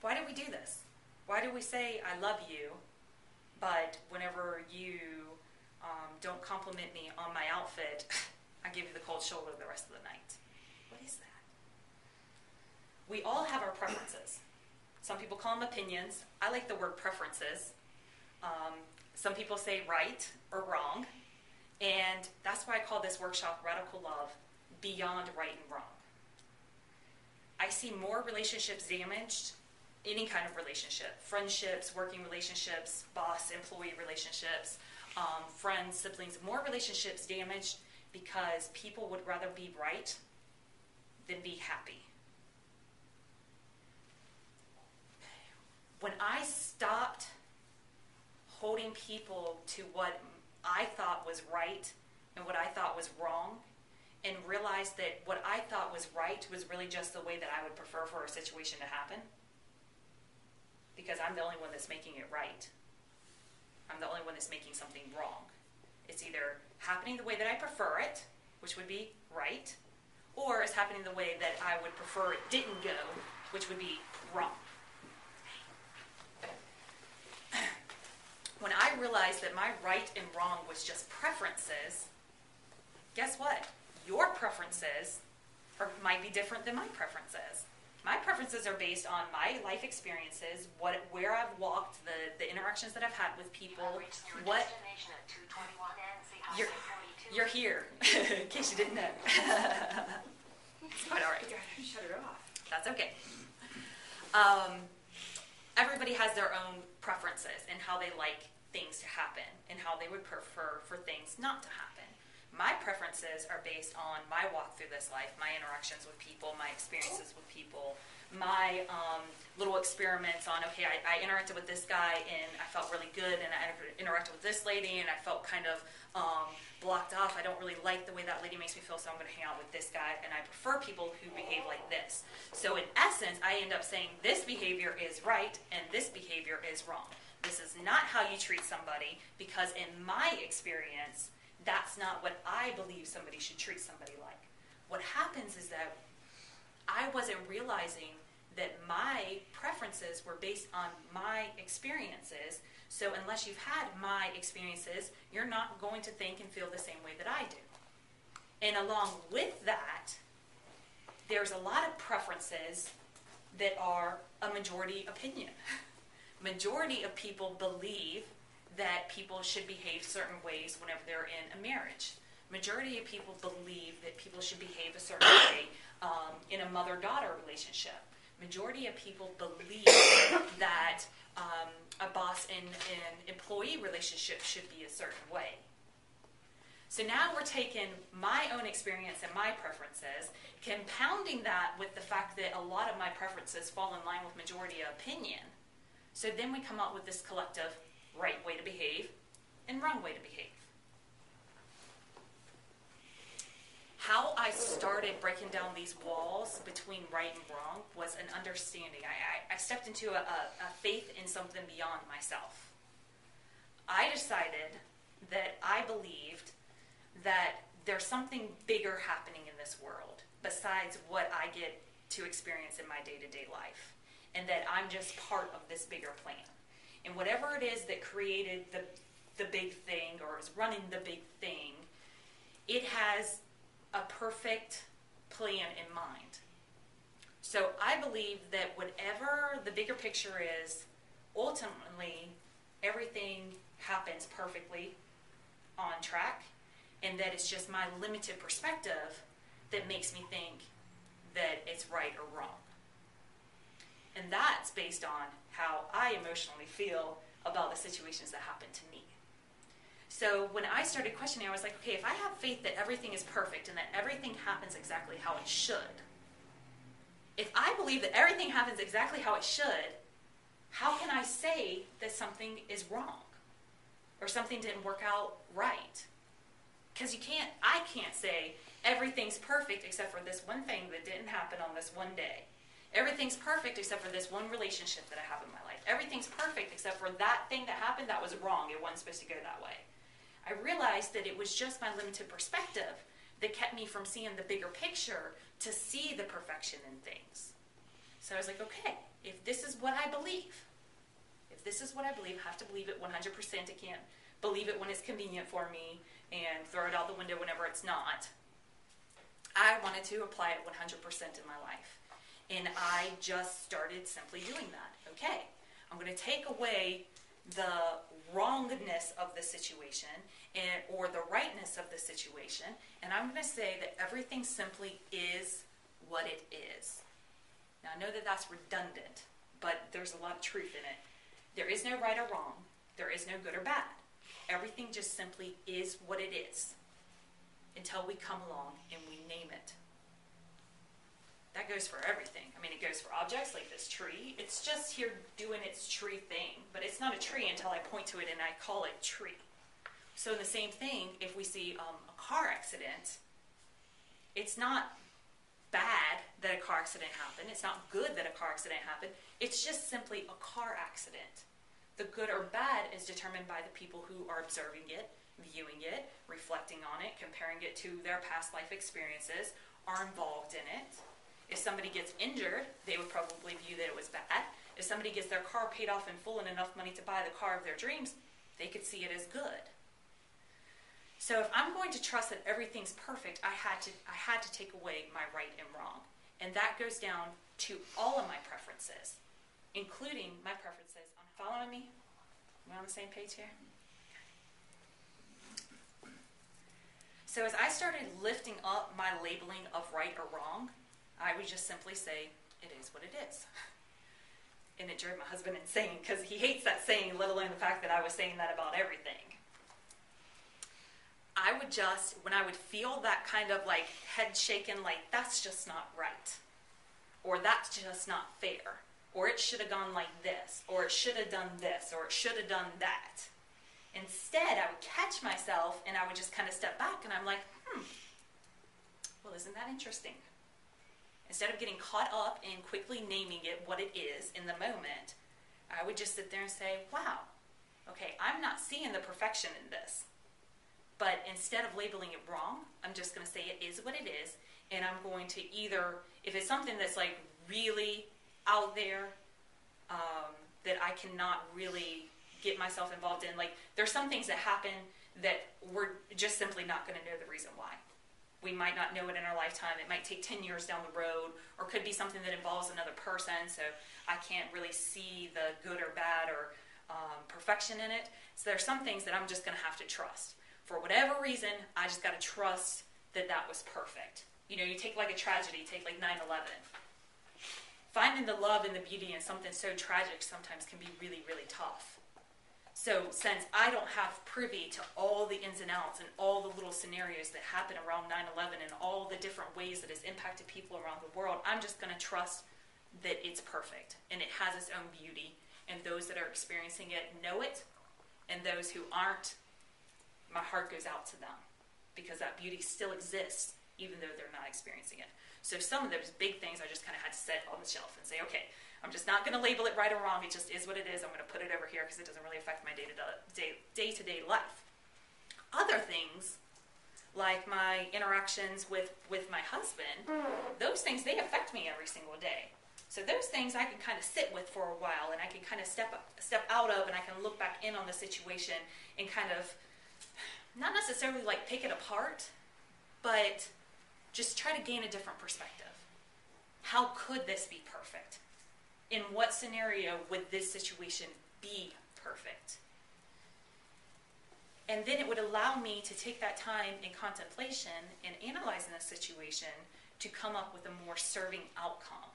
Why do we do this? Why do we say, I love you, but whenever you don't compliment me on my outfit, I give you the cold shoulder the rest of the night? What is that? We all have our preferences. Some people call them opinions. I like the word preferences. Some people say right or wrong. And that's why I call this workshop Radical Love, Beyond Right and Wrong. I see more relationships damaged, any kind of relationship, friendships, working relationships, boss-employee relationships, friends, siblings, more relationships damaged because people would rather be right than be happy. When I stopped holding people to what I thought was right and what I thought was wrong, and realized that what I thought was right was really just the way that I would prefer for a situation to happen, because I'm the only one that's making it right. I'm the only one that's making something wrong. It's either happening the way that I prefer it, which would be right, or it's happening the way that I would prefer it didn't go, which would be wrong. When I realized that my right and wrong was just preferences, guess what? Your preferences might be different than my preferences. My preferences are based on my life experiences, where I've walked, the interactions that I've had with people. What you're here, in case you didn't know. It's quite all right. Shut it off. That's okay. Everybody has their own preferences and how they like things to happen and how they would prefer for things not to happen. My preferences are based on my walk through this life, my interactions with people, my experiences with people, my little experiments on, okay, I interacted with this guy and I felt really good, and I interacted with this lady and I felt kind of blocked off. I don't really like the way that lady makes me feel, so I'm going to hang out with this guy, and I prefer people who behave like this. So in essence, I end up saying this behavior is right and this behavior is wrong. This is not how you treat somebody, because in my experience, that's not what I believe somebody should treat somebody like. What happens is that I wasn't realizing that my preferences were based on my experiences. So unless you've had my experiences, you're not going to think and feel the same way that I do. And along with that, there's a lot of preferences that are a majority opinion. Majority of people believe that people should behave certain ways whenever they're in a marriage. Majority of people believe that people should behave a certain way in a mother-daughter relationship. Majority of people believe that a boss and employee relationship should be a certain way. So now we're taking my own experience and my preferences, compounding that with the fact that a lot of my preferences fall in line with majority opinion. So then we come up with this collective right way to behave and wrong way to behave. How I started breaking down these walls between right and wrong was an understanding. I stepped into a faith in something beyond myself. I decided that I believed that there's something bigger happening in this world besides what I get to experience in my day-to-day life, and that I'm just part of this bigger plan. And whatever it is that created the big thing, or is running the big thing, it has a perfect plan in mind. So I believe that whatever the bigger picture is, ultimately everything happens perfectly on track, and that it's just my limited perspective that makes me think that it's right or wrong. And that's based on how I emotionally feel about the situations that happen to me. So when I started questioning, I was like, okay, if I have faith that everything is perfect and that everything happens exactly how it should, if I believe that everything happens exactly how it should, how can I say that something is wrong or something didn't work out right? Because I can't say everything's perfect except for this one thing that didn't happen on this one day. Everything's perfect except for this one relationship that I have in my life. Everything's perfect except for that thing that happened that was wrong. It wasn't supposed to go that way. I realized that it was just my limited perspective that kept me from seeing the bigger picture to see the perfection in things. So I was like, okay, if this is what I believe, I have to believe it 100%. I can't believe it when it's convenient for me and throw it out the window whenever it's not. I wanted to apply it 100% in my life. And I just started simply doing that. Okay, I'm going to take away the wrongness of the situation or the rightness of the situation, and I'm going to say that everything simply is what it is. Now, I know that that's redundant, but there's a lot of truth in it. There is no right or wrong. There is no good or bad. Everything just simply is what it is until we come along and we name it. That goes for everything. I mean, it goes for objects like this tree. It's just here doing its tree thing, but it's not a tree until I point to it and I call it tree. So the same thing, if we see a car accident, it's not bad that a car accident happened. It's not good that a car accident happened. It's just simply a car accident. The good or bad is determined by the people who are observing it, viewing it, reflecting on it, comparing it to their past life experiences, are involved in it. If somebody gets injured, they would probably view that it was bad. If somebody gets their car paid off in full and enough money to buy the car of their dreams, they could see it as good. So if I'm going to trust that everything's perfect, I had to take away my right and wrong. And that goes down to all of my preferences, including my preferences. Following me? Am I on the same page here? Okay. So as I started lifting up my labeling of right or wrong, I would just simply say, it is what it is. And it drove my husband insane because he hates that saying, let alone the fact that I was saying that about everything. I would just, when I would feel that kind of like head shaking, like that's just not right, or that's just not fair, or it should have gone like this, or it should have done this, or it should have done that. Instead, I would catch myself and I would just kind of step back and I'm like, well, isn't that interesting? Instead of getting caught up in quickly naming it what it is in the moment, I would just sit there and say, wow, okay, I'm not seeing the perfection in this. But instead of labeling it wrong, I'm just going to say it is what it is, and I'm going to either, if it's something that's like really out there that I cannot really get myself involved in, like there's some things that happen that we're just simply not going to know the reason why. We might not know it in our lifetime. It might take 10 years down the road, or could be something that involves another person, so I can't really see the good or bad or perfection in it. So there's some things that I'm just going to have to trust. For whatever reason, I just got to trust that that was perfect. You know, you take like a tragedy, take like 9/11. Finding the love and the beauty in something so tragic sometimes can be really, really tough. So since I don't have privy to all the ins and outs and all the little scenarios that happen around 9/11 and all the different ways that it's impacted people around the world, I'm just going to trust that it's perfect and it has its own beauty, and those that are experiencing it know it, and those who aren't, my heart goes out to them because that beauty still exists even though they're not experiencing it. So some of those big things I just kind of had to set on the shelf and say, okay, I'm just not going to label it right or wrong. It just is what it is. I'm going to put it over here because it doesn't really affect my day-to-day life. Other things, like my interactions with my husband, those things, they affect me every single day. So those things I can kind of sit with for a while, and I can kind of step out of, and I can look back in on the situation and kind of not necessarily like pick it apart, but just try to gain a different perspective. How could this be perfect? In what scenario would this situation be perfect? And then it would allow me to take that time in contemplation and analyzing the situation to come up with a more serving outcome.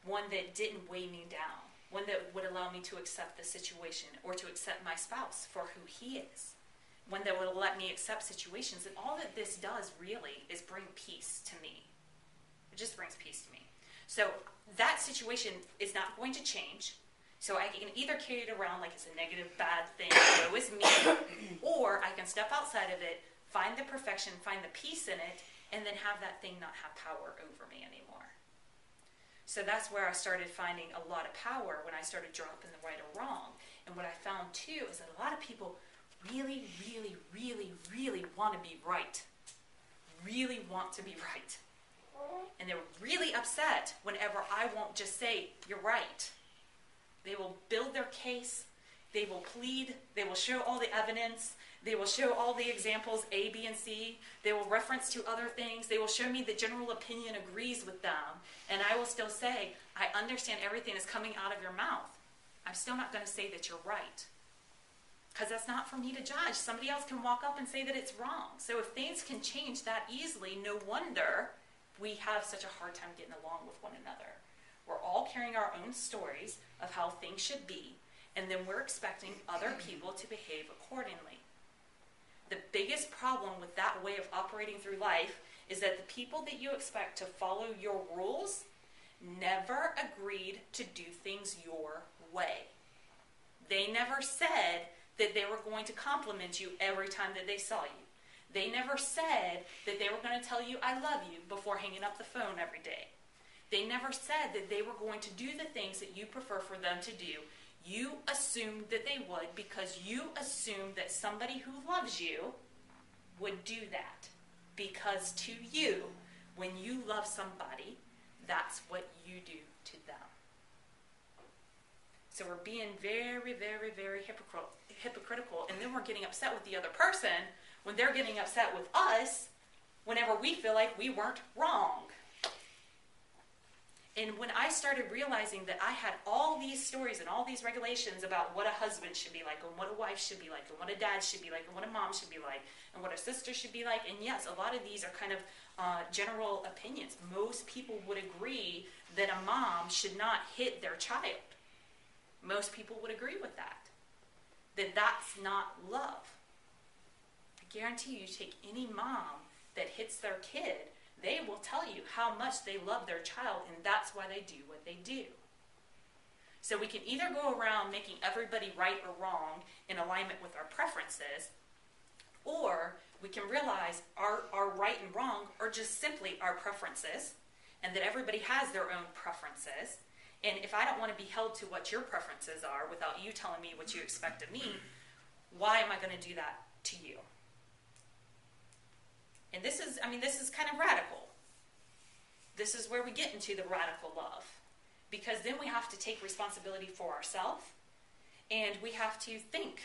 One that didn't weigh me down. One that would allow me to accept the situation or to accept my spouse for who he is. One that would let me accept situations. And all that this does really is bring peace to me. It just brings peace to me. So that situation is not going to change. So I can either carry it around like it's a negative, bad thing, woe is me, or I can step outside of it, find the perfection, find the peace in it, and then have that thing not have power over me anymore. So that's where I started finding a lot of power when I started dropping the right or wrong. And what I found too is that a lot of people really, really, really, really want to be right. Really want to be right. And they're really upset whenever I won't just say, you're right. They will build their case. They will plead. They will show all the evidence. They will show all the examples A, B, and C. They will reference to other things. They will show me the general opinion agrees with them. And I will still say, I understand everything that's coming out of your mouth. I'm still not going to say that you're right. Because that's not for me to judge. Somebody else can walk up and say that it's wrong. So if things can change that easily, no wonder we have such a hard time getting along with one another. We're all carrying our own stories of how things should be, and then we're expecting other people to behave accordingly. The biggest problem with that way of operating through life is that the people that you expect to follow your rules never agreed to do things your way. They never said that they were going to compliment you every time that they saw you. They never said that they were going to tell you, I love you, before hanging up the phone every day. They never said that they were going to do the things that you prefer for them to do. You assumed that they would because you assumed that somebody who loves you would do that. Because to you, when you love somebody, that's what you do to them. So we're being very, very, very hypocritical, and then we're getting upset with the other person when they're getting upset with us whenever we feel like we weren't wrong. And when I started realizing that I had all these stories and all these regulations about what a husband should be like, and what a wife should be like, and what a dad should be like, and what a mom should be like, and what a sister should be like, and yes, a lot of these are kind of general opinions. Most people would agree that a mom should not hit their child. Most people would agree with that. That that's not love. I guarantee you take any mom that hits their kid, they will tell you how much they love their child, and that's why they do what they do. So we can either go around making everybody right or wrong in alignment with our preferences, or we can realize our right and wrong are just simply our preferences, and that everybody has their own preferences. And if I don't want to be held to what your preferences are without you telling me what you expect of me, why am I going to do that to you? And this is kind of radical. This is where we get into the radical love. Because then we have to take responsibility for ourselves, and we have to think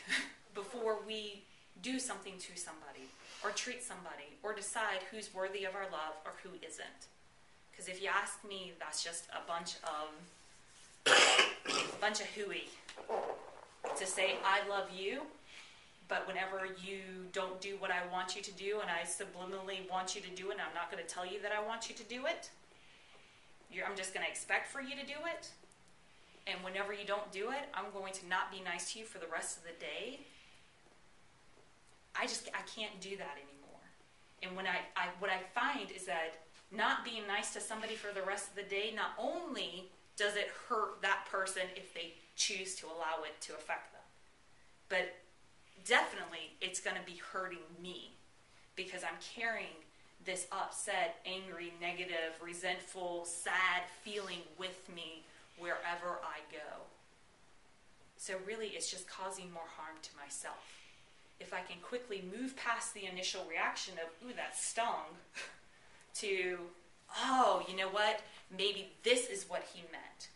before we do something to somebody, or treat somebody, or decide who's worthy of our love or who isn't. Because if you ask me, that's just a bunch of hooey to say, I love you, but whenever you don't do what I want you to do, and I subliminally want you to do it, and I'm not going to tell you that I want you to do it, I'm just going to expect for you to do it, and whenever you don't do it, I'm going to not be nice to you for the rest of the day. I can't do that anymore. And what I find is that not being nice to somebody for the rest of the day, not only does it hurt that person if they choose to allow it to affect them, but definitely it's going to be hurting me because I'm carrying this upset, angry, negative, resentful, sad feeling with me wherever I go. So really it's just causing more harm to myself. If I can quickly move past the initial reaction of, ooh, that stung, to, oh, you know what, maybe this is what he meant.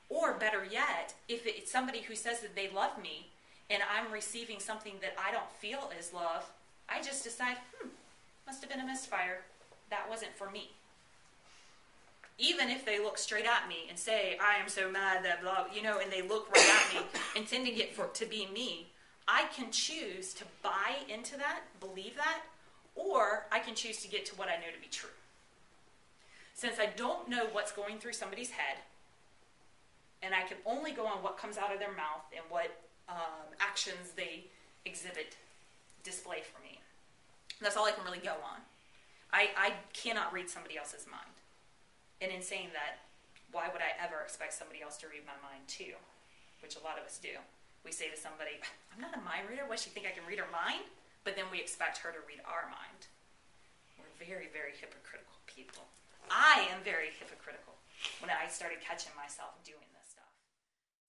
Or better yet, if it's somebody who says that they love me and I'm receiving something that I don't feel is love, I just decide, must have been a misfire. That wasn't for me. Even if they look straight at me and say, I am so mad that blah, and they look right at me, intending it to be me, I can choose to buy into that, believe that, or I can choose to get to what I know to be true. Since I don't know what's going through somebody's head, and I can only go on what comes out of their mouth and what actions they display for me. That's all I can really go on. I cannot read somebody else's mind. And in saying that, why would I ever expect somebody else to read my mind too? Which a lot of us do. We say to somebody, I'm not a mind reader. What, she think I can read her mind? But then we expect her to read our mind. We're very, very hypocritical people. I am very hypocritical when I started catching myself doing that.